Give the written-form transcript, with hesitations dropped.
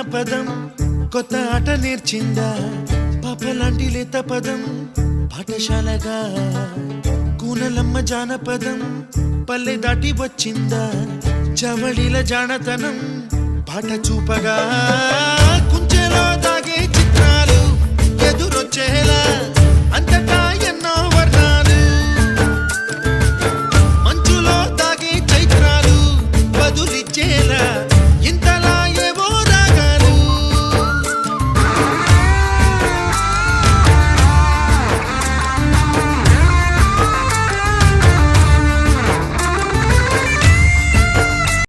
జానపదం కొత్త ఆట నేర్చిందా పాపలాంటి లేత పదం పాఠశాలగా కూనలమ్మ జానపదం పల్లె దాటి వచ్చిందా చవళిల జానతనం పాట చూపగా కుంచెలో దాగే చిత్రాలు ఎదురొచ్చేలా